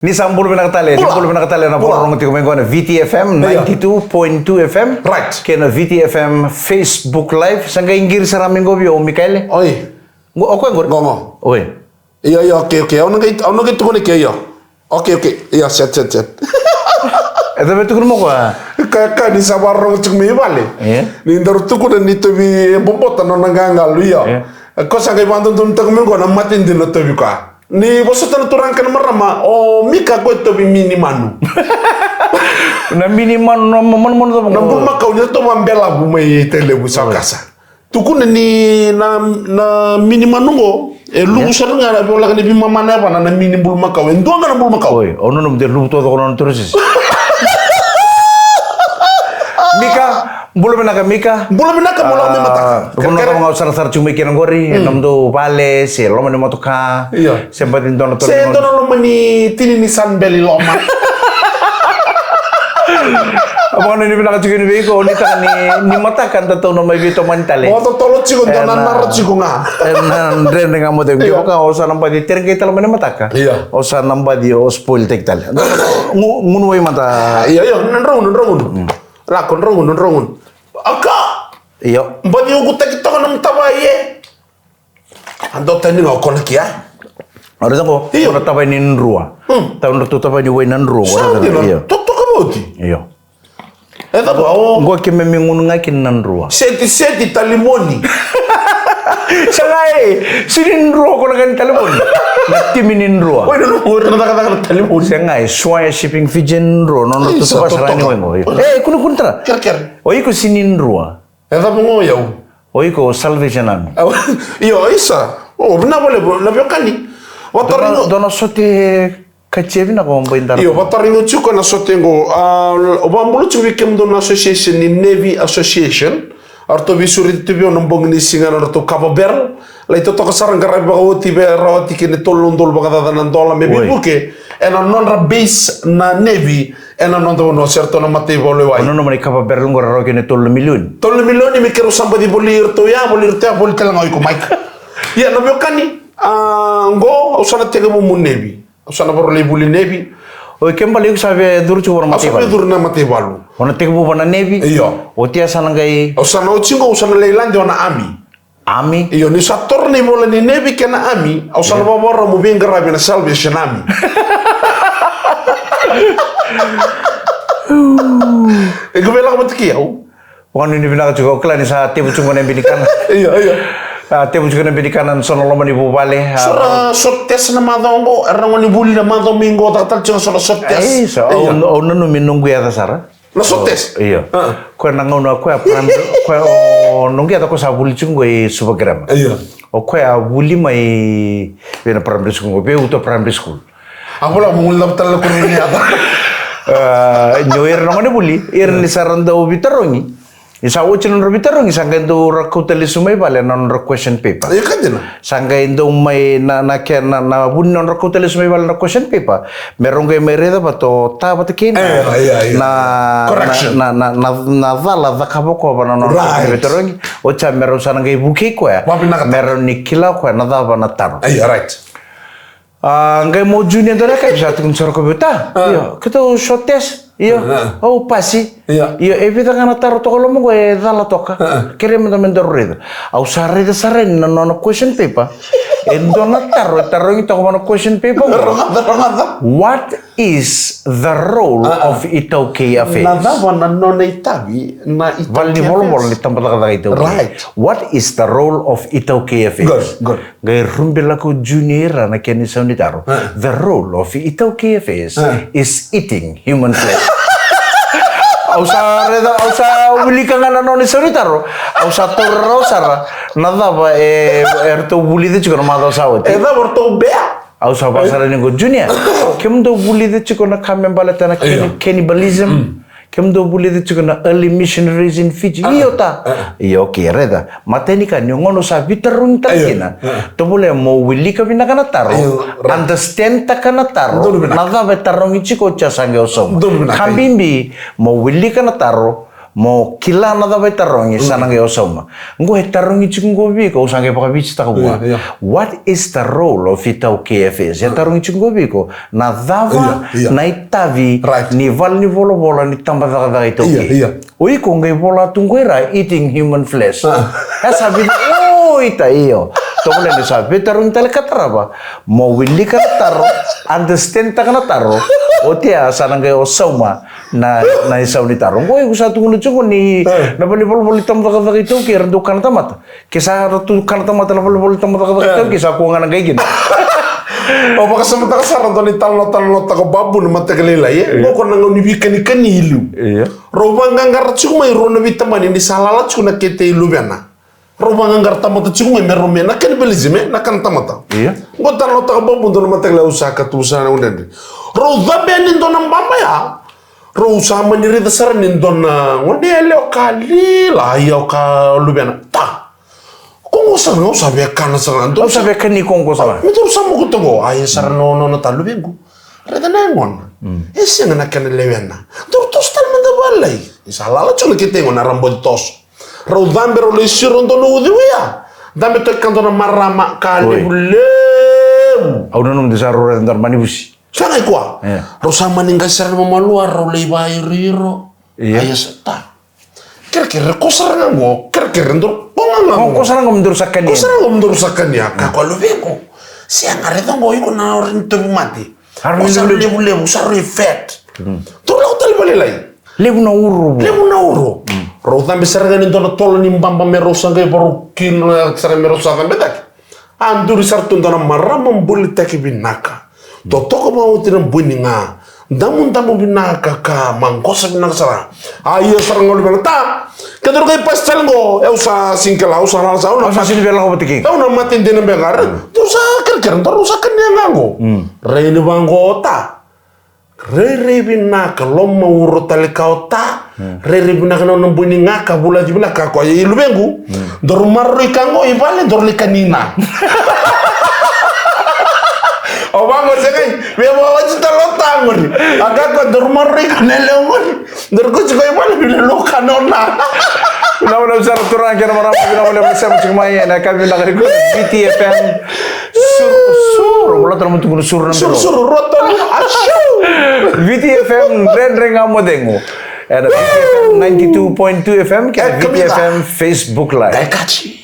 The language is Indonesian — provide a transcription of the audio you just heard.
Ni sampul pinakatali, di puluh pinakatali na porong ti kumengon VTFM 92.2 FM. Right. Kena VTFM Facebook Live sangga inggir saraming gobyo Mikael. Oi. Ako ngor. Gongo. Oi. Iya oke. Ono kay tukuni kay yo. Oke. Iya set. Eta betul mo kwa. Kaka di sabarong cumi bale. Ni ndar tukuni ni tobi bombota no nangangal yo. Ko sangay bandon tun takmengo na matin din no tobi ka. Ni boso tan turangkan marama o mika ko tobi minimanu. Na miniman no mon Na buma ka unya to mambela buma tele bu sakasa. Tukuna ni na minimanu go e lugu sar ngara bo la ni bima mana ba na minimul makaw endo ngana bul makaw. Oi, ono no de lu to ko non terus. Belum Mika. Belum mula kami mata. Kung nata mga usar cumi kinang gori, nam do pale, si loma ni motoka. Iya. Sempat din dono to. Sen dono loma ni tininisan beli loma. Abang ni pinaka chicken beko ni ta ni mata kan tato no may bito mantale. Moto tolo chico donan naro chico nga. Dren nga mo de ka osa namba di ter kita loma ni mata ka. Iya. Osa namba di spoil tek tal. Ngunuy mata. Iya nandrongun. Lakon rongun. Aka. Iyo. Mbadi ugu kita kan tabaye. Ando tani nga kon kia. Ora ko. Ora tabay ni nrua. Taon to tabay ni wainan nrua. Iyo. Toto kaboti. Iyo. Eta ba Gua kime mingun nga kinan rua. Seti talimoni. Sangai, sinin rua ko nagan talimoni. Natiminin rua. Woi no kata talimoni. Sangai, suaya shipping fijin rua non to sa sarani wengo. Kuno kuntra. Ker. Oi ko sinin rua. Eta mo yau. Oi ko salvation ami. Iyo isa. Bina boleh na biokani. Wataringo dono sote kachevi na ko mbaindar. Iyo wataringo chuko na sotengo. Obambulu chuwikem don association ni Navy Association. Arto bisuri tibio nombong ni singan arto kababer. Lai to sarang garai bagawati be rawati kini tolondol bagada nan dola me bibuke. Ena non ra base na Navy. Ena non to no certo na mate bole wai. Ono no mani kababer ngor ro kini 3 milyon. 3 milyon ni mikiro sambadi bolir to ya bolir tel ngoi ko mike. Ya no biokani. Ngo usana tega mo Navy. Usana boro le buli Navy. Oi kembali ko sabe dur chu warma tebal. Asabe dur na mate balu. Ona tega mo bana Navy. Iyo. Otia sanangai. Usana uchingo usana leilande ona ami. Ami. Iyo ni sator ni bola ni Navy kena ami. Usana babora mo binga rabi na salvation ami. Ego bela ko matiki au. Wan ini bina juga klan sa tebu chungo na binikan. Iya. Tebu chungo na binikan sono loma ni bubale. Sora sotes na madongo, erang ni buli na madomingo tatal chungo sora sotes. So ono no minunggu ya sara. Na sotes. Iya. Ko nangono ko apram ko nunggu ya ko sa buli chungo e subagram. Iya. O ko ya buli mai bina primary school be uto primary school. Aku lah mengulap tal ko ni ata. Nyoir nangone buli, ni saranda ubitarongi. Isa ucin non bitarongi sangga indo rakutali sumay bale non question paper. Ayo kan dina. Sangga indo may na buni non rakutali sumay bale na question paper. Meron kay mereda ba to tabat kin. Na vala da kaboko ba non bitarongi. Ocha meron sananga ibuki ko ya. Meron ni kila ko na da ba na taro. Ay right. Ngai mo junior dora ka bisa tukun sor ko beta. Iyo, kita shot test. Iyo. Oh pasi. Iyo, evita kana taro to kolomo ko dala toka. Kere mo men dorrida. Au sarrida sarren no question paper. Endo na taro ngito ko no question paper. What is the role of Itaukei affairs? Nada wana no na itabi na Itaukei. Valni volbol ni tampa ka ito. Right. What is the role of Itaukei affairs? Good. Gay rumbila ko junior na kani sa unitaro. The role of Itaukei affairs is eating human flesh. Ausa uli ka nga na ni sa unitaro. Ausa torro sara. Nada ba erto uli de chiko na madaw sawat. Eda borto bea. Ausa pasara ni ko junior. Kem do uli de chiko na kamem balata na cannibalism. Kem do uli de chiko na early missionaries in Fiji. Iyo ta. Iyo reda. Mateni ka ngono sa bitarun takina. To bole mo uli ka bina kana taro. Understand ta kana taro. Nada ba tarong ichiko cha sange osom. Kambimbi mo uli kana taro. mo kila na da tarong sana nge osoma ngo tarong chungo bi ko sange pa bichi ta ko what is the role of itau KFS ya tarong chungo bi ko na dava na itavi ni val ni volo vola ni tamba da itau oi ko nge vola tunguera eating human flesh esa bi ita iyo to boleh ni sabe tarong tele katraba mo winli kataro understand ta kana taro o tia sana nge osoma na isaw ni tarong ko sa tungo chungo ni na bali tam da itu kira dukan tamat kisa tu kan tamat la bali tam da itu kisa ko nga ngay gin o baka sa mata kasara to ni talno ta ko babu na matagalila mo ko nang ni bikani kanilu ro banga ngar chuma ro na bitamani ni salala chuna kete ilu bena ro banga ngar tamat chuma mero mena kan belizime na kan tamata ngo talno ta ko babu to na matagala usaka tu sana unde ro zabeni to nang bamba ya ro sama ni rida saranin don ngode leo kali la yo ka lubena ta kongo sarno sabe kana saran do sabe kani kongo sa mi tu sama ko togo ay sarno no ta lubengu rida nangon ese ngana kana lewena do to stal manda balai isalala cholo que tengo na rambo tos ro dambe ro le siron do no diwa dambe to kanto na marama kali bulle au no desarrollo de manibusi sana kwa rosama ningasar mamaluar ro leibai riro ayasata kira-kira kosaranga mo kira-kira ndur ponga kosaranga mundur sakani ya ka lu beko siang areta ngo iko na orin tubu mati kosar lebu sarri fet tur lau tali balelai lebu na uro ro tambe sarga ni dona tolo ni mbamba merosa ngai baru kin sare merosa tambe tak anduri sartu dona marama mbulita kibinaka Totoko mau tinang buninga, damun binaka ka mangkosa binaka sara. Ayo sarang ngol benata. Kador kay pastel ngo, sa singkela, sa nalsa, sa sinibela ko batiki. Na matin din bengar. Tu sa kerker, tu sa kanya ngango. Reini bangota. Rere binaka lomma uro talikauta. Rere binaka no buninga ka bula binaka ko ay lubengu. Dormarro ikango ibale dorlikanina. O vamos sekali, biar bawa cita lotang ni. Agak kau dormari kanele ni. Dorku juga ibalah bila loka nona. Nama besar turun kira marah bila boleh bersama cuma ya. Nak kami nak ikut BTFM sur. Mula terus tunggu sur nanti. Sur rotan asyu. BTFM renga modengo. Ada BTFM 92.2 FM, kita BTFM Facebook Live. Kaci.